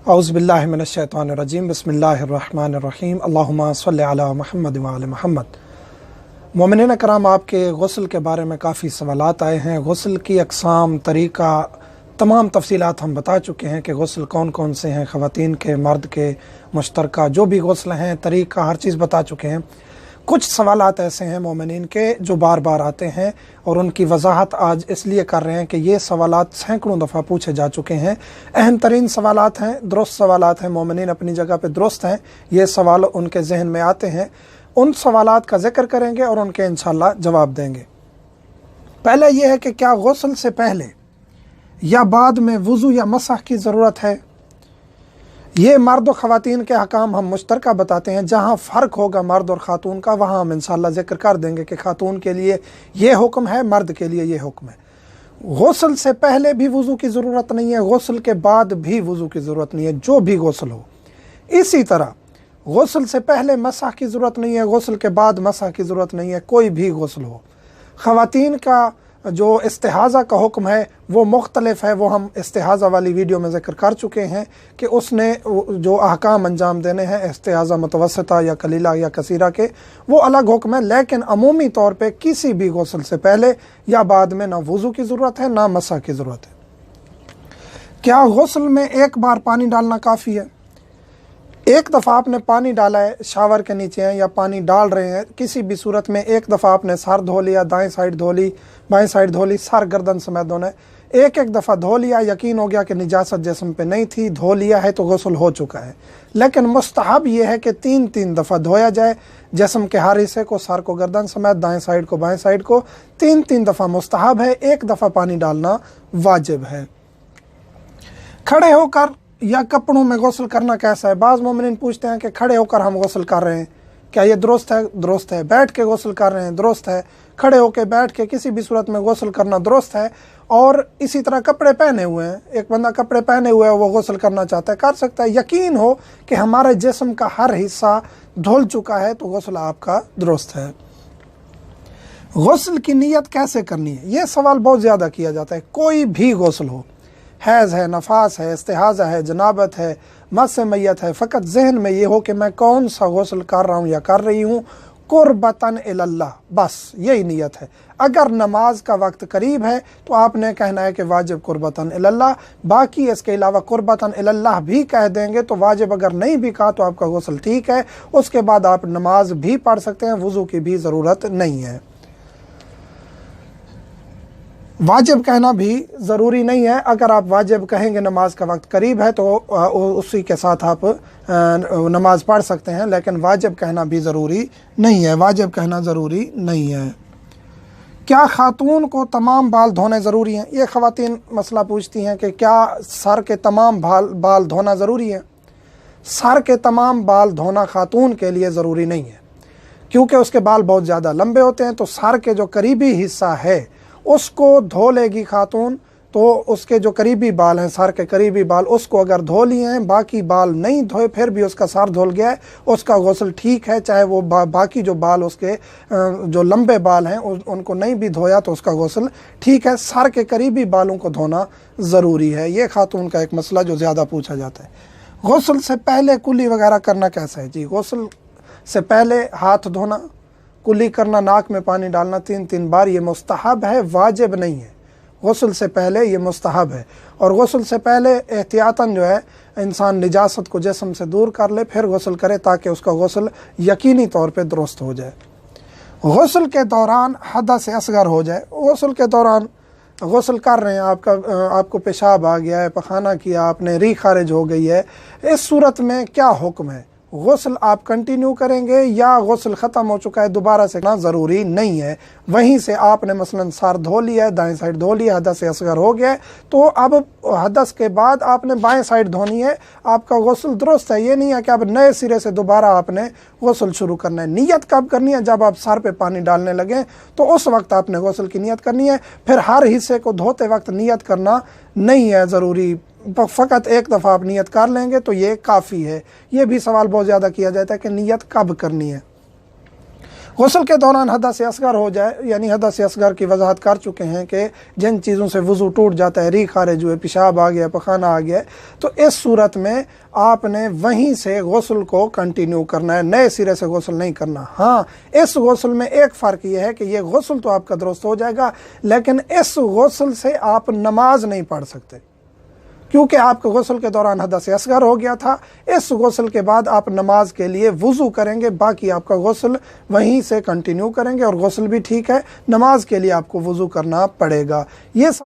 औज़ुबिल्लाहि मिनश्शैतानिर्रजीम बिस्मिल्लाहिर्रहमानिर्रहीम अल्लाहुम्मा सल्लि अला मुहम्मद व आले मुहम्मद। मोमिनीन कराम, आपके गुस्ल के बारे में काफ़ी सवालात आए हैं। गुस्ल की अक़साम, तरीक़ा, तमाम तफसीलात हम बता चुके हैं कि गुस्ल कौन कौन से हैं, ख़वातीन के, मर्द के, मुश्तरका जो भी गुस्ल हैं, तरीक़ा हर चीज़ बता चुके हैं। कुछ सवालात ऐसे हैं मोमिनीन के जो बार बार आते हैं और उनकी वजाहत आज इसलिए कर रहे हैं कि ये सवालात सैकड़ों दफ़ा पूछे जा चुके हैं। अहम तरीन सवालात हैं, दुरुस्त सवालात हैं, मोमिनीन अपनी जगह पे दुरुस्त हैं। ये सवाल उनके जहन में आते हैं, उन सवालात का जिक्र करेंगे और उनके इंशाअल्लाह जवाब देंगे। पहले ये है कि क्या गुस्ल से पहले या बाद में वज़ू या मसह की ज़रूरत है। ये मर्द और ख़वातीन के हकाम हम मुश्तरका बताते हैं। जहाँ फ़र्क होगा मर्द और ख़ातून का, वहाँ हम इंशाअल्लाह ज़िक्र कर देंगे कि ख़ातून के लिए ये हुक्म है, मर्द के लिए ये हुक्म है। गुस्ल से पहले भी वज़ू की ज़रूरत नहीं है, गुस्ल के बाद भी वज़ू की ज़रूरत नहीं है, जो भी गुस्ल हो। इसी तरह गुस्ल से पहले मसह की ज़रूरत नहीं है, गुस्ल के बाद मसह की ज़रूरत नहीं है, कोई भी गुस्ल हो। ख़वातीन का जो इस्तिहाज़ा का हुक्म है वो मुख्तलिफ है, वो हम इस्तिहाज़ा वाली वीडियो में ज़िक्र कर चुके हैं कि उसने जो अहकाम अंजाम देने हैं इस्तिहाज़ा मुतवस्सिता या कलीला या कसीरा के, वो अलग हुक्म है। लेकिन अमूमी तौर पे किसी भी गुस्ल से पहले या बाद में ना वज़ू की ज़रूरत है ना मसह की ज़रूरत है। क्या गुस्ल में एक बार पानी डालना काफ़ी है? एक दफ़ा आपने पानी डाला है, शावर के नीचे हैं या पानी डाल रहे हैं, किसी भी सूरत में एक दफ़ा आपने सर धो लिया, दाएं साइड धो ली, बाएं साइड धो ली, सर गर्दन समेत धोना है। एक एक दफ़ा धो लिया, यकीन हो गया कि निजासत जिस्म पे नहीं थी, धो लिया है तो गुस्ल हो चुका है। लेकिन मुस्तहब ये है कि तीन तीन दफ़ा धोया जाए जिस्म के हर हिस्से को, सर को गर्दन समेत, दाएँ साइड को बाएँ साइड को, तीन तीन दफ़ा मुस्तहब है, एक दफ़ा पानी डालना वाजिब है। खड़े होकर या कपड़ों में गुस्ल करना कैसा है? बाज़ मोमिनीन पूछते हैं कि खड़े होकर हम गुस्ल कर रहे हैं, क्या ये दुरुस्त है? दुरुस्त है। बैठ के गुस्ल कर रहे हैं, दुरुस्त है। खड़े होकर, बैठ के, किसी भी सूरत में गुस्ल करना दुरुस्त है। और इसी तरह कपड़े पहने हुए हैं, एक बंदा कपड़े पहने हुए है, वो गुस्ल करना चाहता है, कर सकता है। यकीन हो कि हमारे जिस्म का हर हिस्सा धुल चुका है तो गुस्ल आपका दुरुस्त है। गुस्ल की नीयत कैसे करनी है, ये सवाल बहुत ज़्यादा किया जाता है। कोई भी गुस्ल हो, हैज़ है, नफास है, इस्तिहाज़ा है, जनाबत है, मस मैयत है, फ़कत जहन में ये हो कि मैं कौन सा गुस्ल कर रहा हूँ या कर रही हूँ, कुर्बतन इलल्लाह, बस यही नीयत है। अगर नमाज का वक्त करीब है तो आपने कहना है कि वाजिब कुर्बतन इलल्लाह, बाकी इसके अलावा कुर्बतन इलल्लाह भी कह देंगे तो वाजिब। अगर नहीं भी कहा तो आपका गुस्ल ठीक है, उसके बाद आप नमाज भी पढ़ सकते हैं, वज़ू की भी ज़रूरत नहीं है। वाजिब कहना भी ज़रूरी नहीं है। अगर आप वाजिब कहेंगे नमाज का वक्त करीब है तो उसी के साथ आप नमाज पढ़ सकते हैं, लेकिन वाजिब कहना भी ज़रूरी नहीं है, वाजिब कहना ज़रूरी नहीं है। क्या ख़ातून को तमाम बाल धोने ज़रूरी हैं? ये ख़वातीन मसला पूछती हैं कि क्या सर के तमाम बाल धोना ज़रूरी है। सर के तमाम बाल धोना ख़ातून के लिए ज़रूरी नहीं है, क्योंकि उसके बाल बहुत ज़्यादा लंबे होते हैं। तो सर के जो करीबी हिस्सा है उसको धो लेगी खातून, तो उसके जो करीबी बाल हैं, सर के करीबी बाल, उसको अगर धो लिए हैं, बाकी बाल नहीं धोए, फिर भी उसका सर धुल गया है, उसका गुस्ल ठीक है। चाहे वो बाकी जो बाल, उसके जो लंबे बाल हैं उनको नहीं भी धोया तो उसका गुस्ल ठीक है। सर के करीबी बालों को धोना ज़रूरी है। ये खातून का एक मसला जो ज़्यादा पूछा जाता है। गुस्ल से पहले कुली वगैरह करना कैसा है? जी, गुस्ल से पहले हाथ धोना, कुली करना, नाक में पानी डालना 3-3 बार, ये मुस्तहब है, वाजिब नहीं है। गुस्ल से पहले ये मुस्तहब है। और गुस्ल से पहले एहतियातन जो है इंसान निजासत को जिस्म से दूर कर ले, फिर गुस्ल करे ताकि उसका गुस्ल यकीनी तौर पे दुरुस्त हो जाए। गुस्ल के दौरान हदस असगर हो जाए, गुस्ल के दौरान गुस्ल कर रहे हैं, आपको पेशाब आ गया है, पखाना किया आपने, री खारिज हो गई है, इस सूरत में क्या हुक्म है? गुस्ल आप कंटिन्यू करेंगे या गुस्ल ख़त्म हो चुका है दोबारा से करना ज़रूरी नहीं है। वहीं से आपने मसलन सर धो लिया है, दाएं साइड धो लिया, हदस से असगर हो गया है, तो अब हदस के बाद आपने बाएं साइड धोनी है, आपका गुस्ल दुरुस्त है। ये नहीं है कि अब नए सिरे से दोबारा आपने गुस्ल शुरू करना है। नियत कब करनी है? जब आप सर पे पानी डालने लगें तो उस वक्त आपने गुस्ल की नियत करनी है। फिर हर हिस्से को धोते वक्त नियत करना नहीं है ज़रूरी, फ़कत एक दफ़ा आप नियत कर लेंगे तो ये काफ़ी है। ये भी सवाल बहुत ज़्यादा किया जाता है कि नियत कब करनी है। गुस्ल के दौरान हदस असगर हो जाए, यानी हदस असगर की वजाहत कर चुके हैं कि जिन चीज़ों से वज़ू टूट जाता है, री खारिज हुए, पेशाब आ गया, पखाना आ गया, तो इस सूरत में आपने वहीं से गुस्ल को कंटिन्यू करना है, नए सिरे से गुस्ल नहीं करना। हाँ, इस गुस्ल में एक फ़र्क यह है कि यह गुस्ल तो आपका दुरुस्त हो जाएगा, लेकिन इस गुस्ल से आप नमाज नहीं पढ़ सकते, क्योंकि आपके गुस्ल के दौरान हदस असगर हो गया था। इस गुस्ल के बाद आप नमाज के लिए वज़ू करेंगे, बाकी आपका गुस्ल वहीं से कंटिन्यू करेंगे और गुस्ल भी ठीक है, नमाज के लिए आपको वज़ू करना पड़ेगा। ये